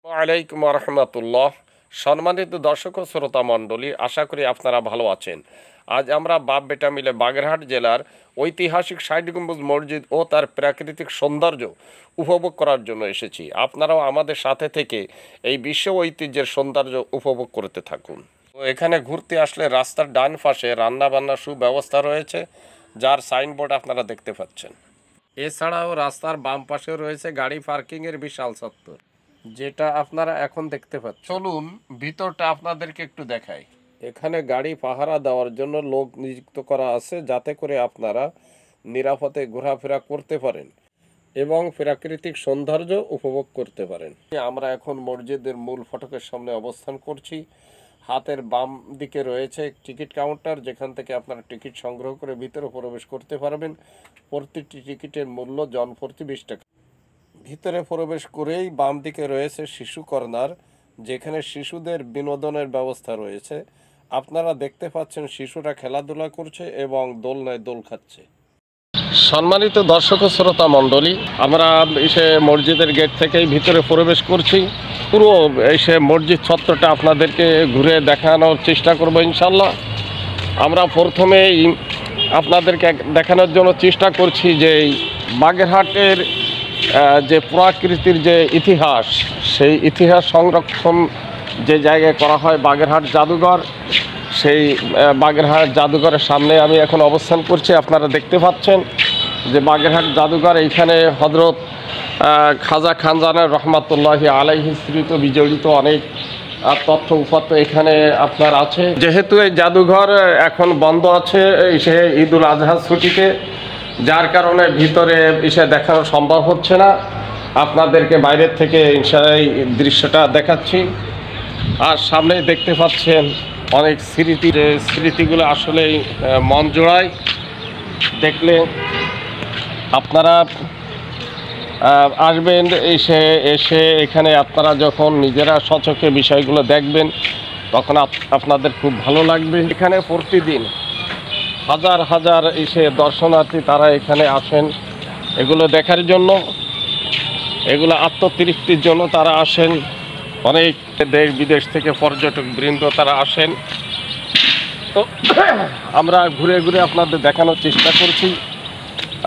ওয়ালাইকুম রহমতুল্লাহ। সম্মানিত দর্শক ও শ্রোতা মণ্ডলী, আশা করি আপনারা ভালো আছেন। আজ আমরা বাপ বেটা মিলে বাগেরহাট জেলার ঐতিহাসিক ষাট গম্বুজ মসজিদ ও তার প্রাকৃতিক সৌন্দর্য উপভোগ করার জন্য এসেছি। আপনারাও আমাদের সাথে থেকে এই বিশ্ব ঐতিহ্যের সৌন্দর্য উপভোগ করতে থাকুন। তো এখানে ঘুরতে আসলে রাস্তার ডান পাশে রান্নাবান্নার সুব্যবস্থা রয়েছে, যার সাইনবোর্ড আপনারা দেখতে পাচ্ছেন। এছাড়াও রাস্তার বাম পাশে রয়েছে গাড়ি পার্কিংয়ের বিশাল চত্বর, যেটা আপনারা এখন দেখতে পাচ্ছেন। চলুন ভিতরটা আপনাদেরকে একটু দেখাই। এখানে গাড়ি পাহারা দেওয়ার জন্য লোক নিযুক্ত করা আছে, যাতে করে আপনারা নিরাপদে ঘোরাফেরা করতে পারেন এবং প্রাকৃতিক সৌন্দর্য উপভোগ করতে পারেন। আমরা এখন মসজিদের মূল ফটকের সামনে অবস্থান করছি। হাতের বাম দিকে রয়েছে টিকিট কাউন্টার, যেখান থেকে আপনারা টিকিট সংগ্রহ করে ভিতরে প্রবেশ করতে পারবেন। প্রতিটি টিকিটের মূল্য জনপ্রতি 20 টাকা। ভিতরে প্রবেশ করেই বাম দিকে রয়েছে শিশু কর্নার, যেখানে শিশুদের বিনোদনের ব্যবস্থা রয়েছে। আপনারা দেখতে পাচ্ছেন শিশুরা খেলাধুলা করছে এবং দোলনায় দোল খাচ্ছে। সম্মানিত দর্শক ও শ্রোতা মণ্ডলী, আমরা এসে মসজিদের গেট থেকেই ভিতরে প্রবেশ করছি। পুরো এসে মসজিদ চত্বরটা আপনাদেরকে ঘুরে দেখানোর চেষ্টা করব ইনশাল্লাহ। আমরা প্রথমেই আপনাদেরকে দেখানোর জন্য চেষ্টা করছি যে বাগেরহাটের যে প্রাকৃতির যে ইতিহাস, সেই ইতিহাস সংরক্ষণ যে জায়গায় করা হয় বাগেরহাট জাদুঘর, সেই বাগেরহাট জাদুঘরের সামনে আমি এখন অবস্থান করছি। আপনারা দেখতে পাচ্ছেন যে বাগেরহাট জাদুঘর, এইখানে হযরত খাজা খানজানের রহমাতুল্লাহি আলাইহি স্মৃত বিজড়িত অনেক তথ্য উপাত্ত এখানে আপনার আছে। যেহেতু এই জাদুঘর এখন বন্ধ আছে সে ঈদুল আজহার ছুটিতে, যার কারণে ভিতরে এসে দেখানো সম্ভব হচ্ছে না। আপনাদেরকে বাইরের থেকে ইনশাআল্লাহ এই দৃশ্যটা দেখাচ্ছি। আর সামনেই দেখতে পাচ্ছেন অনেক স্মৃতি, যে স্মৃতিগুলো আসলেই মন জোড়ায়। দেখলে আপনারা আসবেন, এসে এখানে আপনারা যখন নিজেরা স্বচক্ষে বিষয়গুলো দেখবেন, তখন আপনাদের খুব ভালো লাগবে। এখানে প্রতিদিন হাজার হাজার এসে দর্শনার্থী তারা এখানে আসেন এগুলো দেখার জন্য, এগুলো আত্মতৃপ্তির জন্য তারা আসেন। অনেক দেশ বিদেশ থেকে পর্যটক বৃন্দ তারা আসেন। তো আমরা ঘুরে ঘুরে আপনাদের দেখানোর চেষ্টা করছি।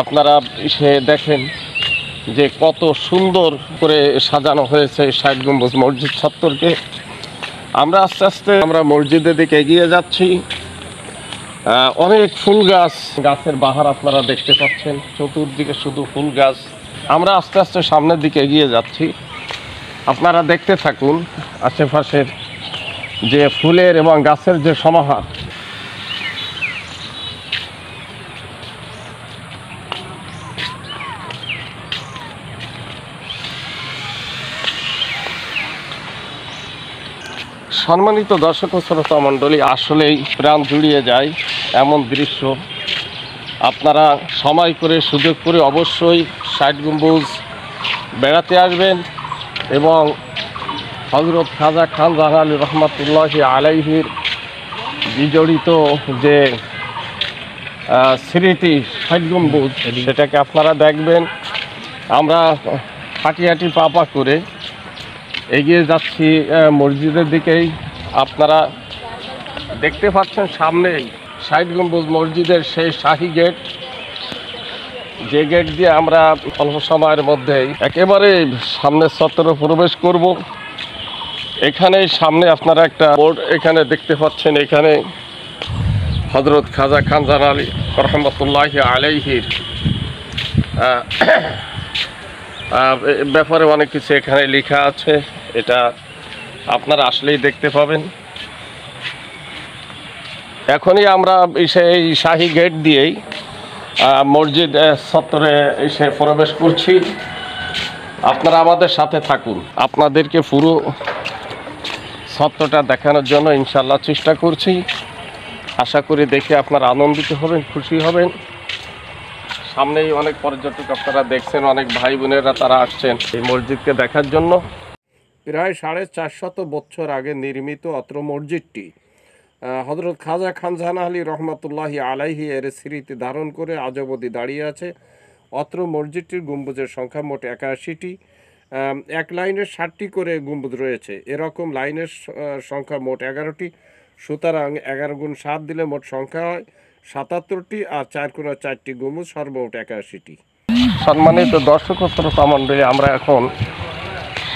আপনারা এসে দেখেন যে কত সুন্দর করে সাজানো হয়েছে ষাট গম্বুজ মসজিদ চত্বরকে। আমরা আস্তে আস্তে মসজিদের দিকে এগিয়ে যাচ্ছি। অনেক ফুল গাছের বাহার আপনারা দেখতে পাচ্ছেন, চতুর্দিকে শুধু ফুল গাছ। আমরা আস্তে আস্তে সামনের দিকে এগিয়ে যাচ্ছি, আপনারা দেখতে থাকুন আশেপাশের যে ফুলের এবং গাছের যে সমাহার। সম্মানিত দর্শক ও শ্রোতা মণ্ডলী, আসলেই প্রাণ জুড়িয়ে যায় এমন দৃশ্য। আপনারা সময় করে সুযোগ করে অবশ্যই ষাট গম্বুজ বেড়াতে আসবেন এবং হযরত খাজা খানজাহান রহমাতুল্লাহি আলাইহির বিজড়িত যে স্মৃতি ষাট গম্বুজ, সেটাকে আপনারা দেখবেন। আমরা হাঁটি হাঁটি পা পা করে এগিয়ে যাচ্ছি মসজিদের দিকেই। আপনারা দেখতে পাচ্ছেন সামনেই ষাট গম্বুজ মসজিদের সেই শাহী গেট, যে গেট দিয়ে আমরা অল্প সময়ের মধ্যেই একেবারে সামনের চত্বরে প্রবেশ করব। এখানে সামনে আপনারা একটা বোর্ড এখানে দেখতে পাচ্ছেন, এখানে হযরত খাজা খানজান আলী রহমতুল্লাহি আলাইহির ব্যাপারে অনেক কিছু এখানে লেখা আছে, এটা আপনারা আসলেই দেখতে পাবেন। এখনই আমরা এই শাহী গেট দিয়েই মসজিদ চত্বরে এসে প্রবেশ করছি। আপনারা আমাদের সাথে থাকুন, আপনাদেরকে পুরো চত্বরটা দেখানোর জন্য ইনশাল্লাহ চেষ্টা করছি। আশা করি দেখে আপনারা আনন্দিত হবেন, খুশি হবেন। সামনেই অনেক পর্যটক আপনারা দেখছেন, অনেক ভাই বোনেরা তারা আসছেন এই মসজিদকে দেখার জন্য। প্রায় 450 বছর আগে নির্মিত অত্র মসজিদটি হযরত খাজা খানজাহান আলী রহমাতুল্লাহি আলাইহি এর স্মৃতি ধারণ করে আজ অবধি দাঁড়িয়ে আছে। অত্র মসজিদটির গম্বুজের সংখ্যা মোট 81টি। এক লাইনে 60টি করে গম্বুজ রয়েছে। এরকম লাইনের সংখ্যা মোট 11টি। সুতরাং 11 গুণ 7 দিলে মোট সংখ্যা হয় 77টি, আর 4 গুণ 4টি গম্বুজ, সর্বমোট 81টি। সম্মানিত দর্শক ও শ্রোতা মণ্ডলী, আমরা এখন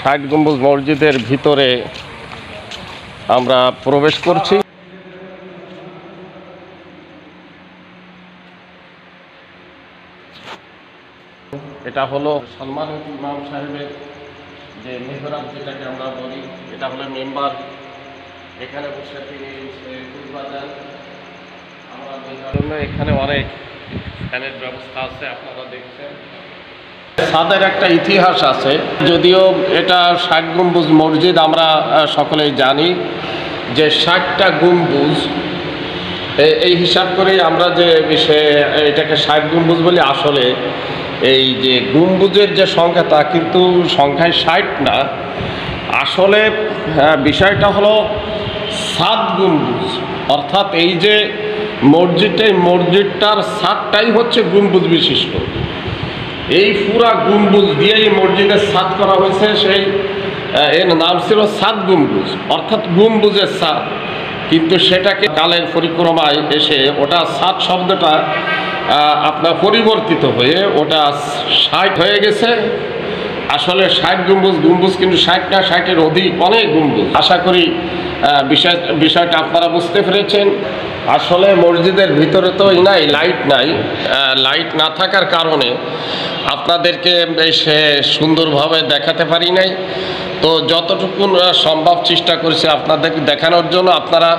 60 গম্বুজ মসজিদের ভিতরে আমরা প্রবেশ করছি। এটা হলো সম্মানিত ইমাম সাহেবের যে মেহরাব, যেটাকে আমরা বলি, এটা হলো মেম্বার। এখানে বসে তিনি খুতবা দেন। আমরা জন্য এখানে অনেক ফ্যানের ব্যবস্থা আছে, আপনারা দেখছেন। ছাদের একটা ইতিহাস আছে, যদিও এটা 60 গম্বুজ মসজিদ। আমরা সকলেই জানি যে 60টা গম্বুজ, এই হিসাব করেই আমরা যে এটাকে 60 গম্বুজ বলি। আসলে এই যে গম্বুজের যে সংখ্যা, তা কিন্তু সংখ্যায় 60 না। আসলে বিষয়টা হলো 7 গম্বুজ, অর্থাৎ এই যে মসজিদটার 7টাই হচ্ছে গম্বুজ বিশিষ্ট। এই পুরা গম্বুজ দিয়েই মসজিদের ছাদ করা হয়েছে। এর নাম ছিল 7 গম্বুজ, অর্থাৎ গম্বুজের ছাদ। কিন্তু সেটাকে কালের পরিক্রমায় এসে ওটা 7 শব্দটা আপনার পরিবর্তিত হয়ে ওটা 60 হয়ে গেছে। আসলে 60 গম্বুজ কিন্তু 60 না, 60-এর অধিক, অনেক গম্বুজ। আশা করি বিষয়টা আপনারা বুঝতে পেরেছেন। আসলে মসজিদের ভিতরে তো লাইট নাই। লাইট না থাকার কারণে আপনাদেরকে বেশ সুন্দরভাবে দেখাতে পারি নাই। তো যতটুকু সম্ভব চেষ্টা করেছি আপনাদেরকে দেখানোর জন্য। আপনারা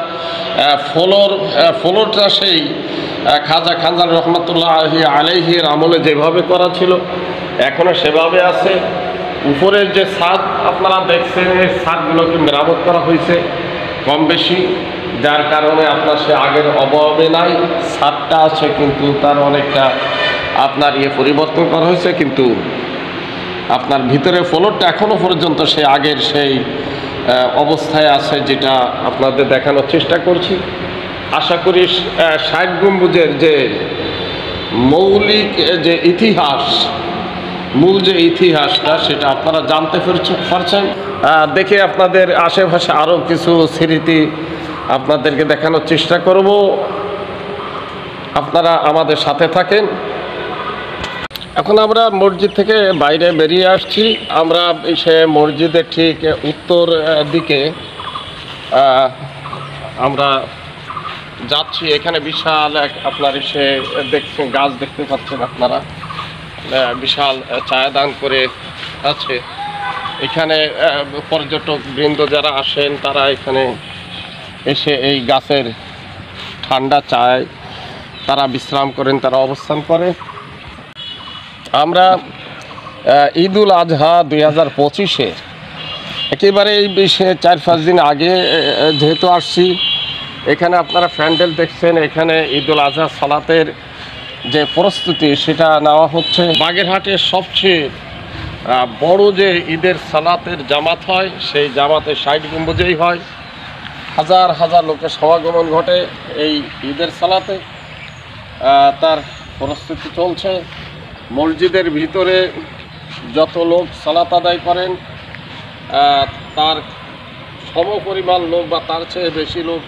ফ্লোরটা সেই খাজা খানজান রহমতুল্লাহ আলাইহির আমলে যেভাবে করা ছিল এখনও সেভাবে আছে। উপরের যে ছাদ আপনারা দেখছেন, এই ছাদগুলোকে মেরামত করা হয়েছে কম বেশি, যার কারণে আপনার সে আগের অভাবে নাই। ছাদটা আছে কিন্তু তার অনেকটা আপনার পরিবর্তন করা হয়েছে, কিন্তু আপনার ভিতরে ফ্লোরটা এখনও পর্যন্ত সে আগের সেই অবস্থায় আছে, যেটা আপনাদের দেখানোর চেষ্টা করছি। আশা করি 60 গম্বুজের যে মৌলিক যে ইতিহাস, মূল যে ইতিহাসটা, সেটা আপনারা জানতে পারছেন। দেখে আপনাদের আশেপাশে আরও কিছু স্মৃতি আপনাদেরকে দেখানোর চেষ্টা করব। আপনারা আমাদের সাথে থাকেন। এখন আমরা মসজিদ থেকে বাইরে বেরিয়ে আসছি। আমরা সে মসজিদের ঠিক উত্তর দিকে আমরা যাচ্ছি। এখানে বিশাল এক আপনার দেখছেন, গাছ দেখতে পাচ্ছেন আপনারা, বিশাল ছায়াদান করে আছে। এখানে পর্যটক বৃন্দ যারা আসেন তারা এখানে এসে এই গাছের ঠান্ডা চায়, তারা বিশ্রাম করেন, তারা অবস্থান করে। আমরা ঈদুল আজহা 2025-এ একেবারে এই 4-5 দিন আগে যেহেতু আসছি, এখানে আপনারা প্যান্ডেল দেখছেন। এখানে ঈদুল আজহা সালাতের যে প্রস্তুতি সেটা নেওয়া হচ্ছে। বাগেরহাটের সবচেয়ে বড় যে ঈদের সালাতের জামাত হয়, সেই জামাতে 60 গম্বুজেই হয়। হাজার হাজার লোকের সমাগমন ঘটে এই ঈদের সালাতে। তার প্রস্তুতি চলছে। মসজিদের ভিতরে যত লোক সালাত আদায় করেন তার সমপরিমাণ লোক বা তার চেয়ে বেশি লোক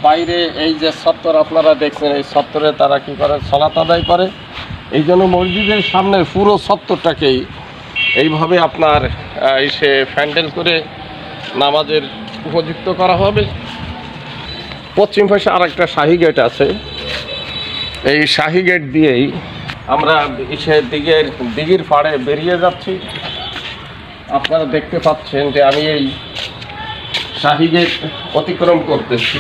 বাইরে এই যে চত্বর আপনারা দেখছেন, এই চত্বরে তারা কী করে, সালাত আদায় করে। এই জন্য মসজিদের সামনে পুরো চত্বরটাকেই এইভাবে আপনার এসে প্যান্ডেল করে নামাজের উপযুক্ত করা হবে। পশ্চিম পাশে আরেকটা শাহী গেট আছে। এই শাহী গেট দিয়েই আমরা এসে দিঘির পাড়ে বেরিয়ে যাচ্ছি। আপনারা দেখতে পাচ্ছেন যে আমি এই শাহী গেট অতিক্রম করতেছি।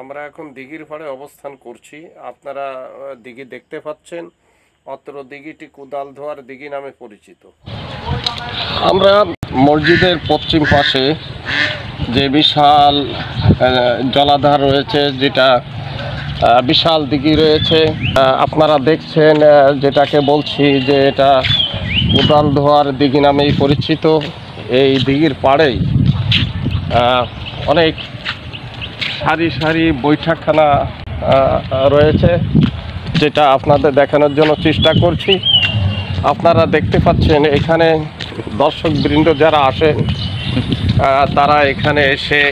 আমরা এখন দিঘির পাড়ে অবস্থান করছি। আপনারা দিঘি দেখতে পাচ্ছেন। অত্র দিঘিটি কোদালধোয়ার দিঘি নামে পরিচিত। আমরা মসজিদের পশ্চিম পাশে যে বিশাল জলাধার রয়েছে, যেটা বিশাল দিঘি রয়েছে, আপনারা দেখছেন, যেটাকে বলছি যে এটা কোদালধোয়ার দিঘি নামেই পরিচিত। এই দিঘির পাড়েই অনেক সারি সারি বৈঠকখানা রয়েছে, যেটা আপনাদের দেখানোর জন্য চেষ্টা করছি। আপনারা দেখতে পাচ্ছেন এখানে দর্শকবৃন্দ যারা আসেন তারা এখানে এসে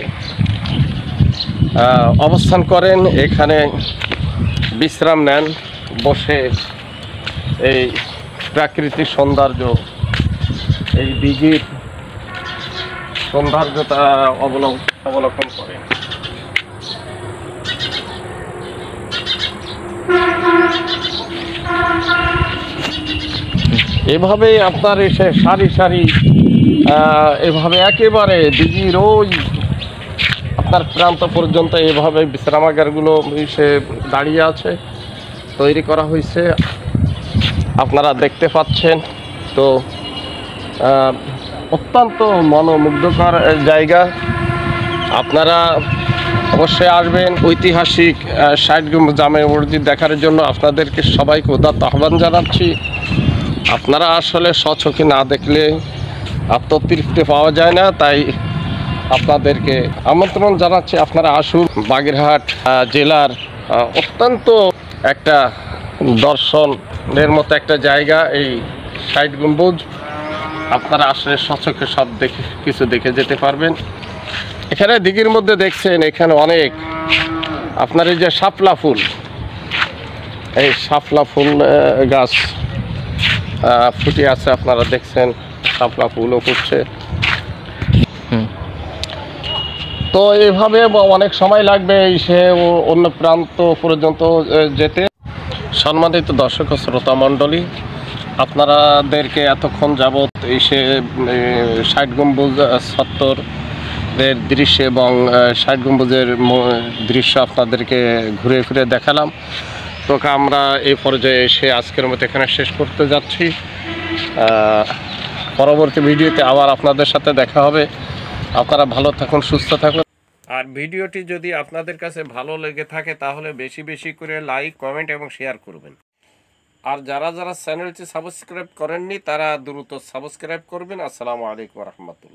অবস্থান করেন, এখানে বিশ্রাম নেন, বসে এই প্রাকৃতিক সৌন্দর্য, এই দিঘির সৌন্দর্যতা অবলোকন করেন। এভাবেই আপনার এসে সারি সারি এভাবে একেবারে দিঘির ওই আপনার প্রান্ত পর্যন্ত এভাবে বিশ্রামাগারগুলো এসে দাঁড়িয়ে আছে, তৈরি করা হয়েছে, আপনারা দেখতে পাচ্ছেন। তো অত্যন্ত মনোমুগ্ধকর জায়গা। আপনারা অবশ্যই আসবেন ঐতিহাসিক 60 গম্বুজ জামে মসজিদ দেখার জন্য। আপনাদেরকে সবাইকে উদাত্ত আহ্বান জানাচ্ছি। আপনারা আসলে স্বচক্ষে না দেখলে আত্মতৃপ্তি পাওয়া যায় না, তাই আপনাদেরকে আমন্ত্রণ জানাচ্ছি, আপনারা আসুন। বাগেরহাট জেলার অত্যন্ত একটা দর্শনের মতো একটা জায়গা এই 60 গম্বুজ। আপনারা আসলে স্বচক্ষে সব দেখে যেতে পারবেন। এখানে দিঘির মধ্যে দেখছেন এখানে অনেক আপনার এই যে শাপলা ফুল, এই শাপলা ফুল গাছ ফুটে আছে, আপনারা দেখছেন শাপলা ফুলও ফুটছে। তো এইভাবে অনেক সময় লাগবে সে অন্য প্রান্ত পর্যন্ত যেতে। সম্মানিত দর্শক ও শ্রোতা মণ্ডলী, আপনাদেরকে এতক্ষণ যাবৎ এসে 60 গম্বুজ চত্বরের দৃশ্য এবং 60 গম্বুজের দৃশ্য আপনাদেরকে ঘুরে ফিরে দেখালাম। তো আমরা এই পর্যায়ে এসে আজকের মতো এখানে শেষ করতে যাচ্ছি। পরবর্তী ভিডিওতে আবার আপনাদের সাথে দেখা হবে। আপনারা ভালো থাকুন, সুস্থ থাকুন। আর ভিডিওটি যদি আপনাদের কাছে ভালো লেগে থাকে তাহলে বেশি বেশি করে লাইক, কমেন্ট এবং শেয়ার করবেন। আর যারা চ্যানেলটি সাবস্ক্রাইব করেননি তারা দ্রুত সাবস্ক্রাইব করবেন। আসসালামু আলাইকুম ওয়া রাহমাতুল্লাহ।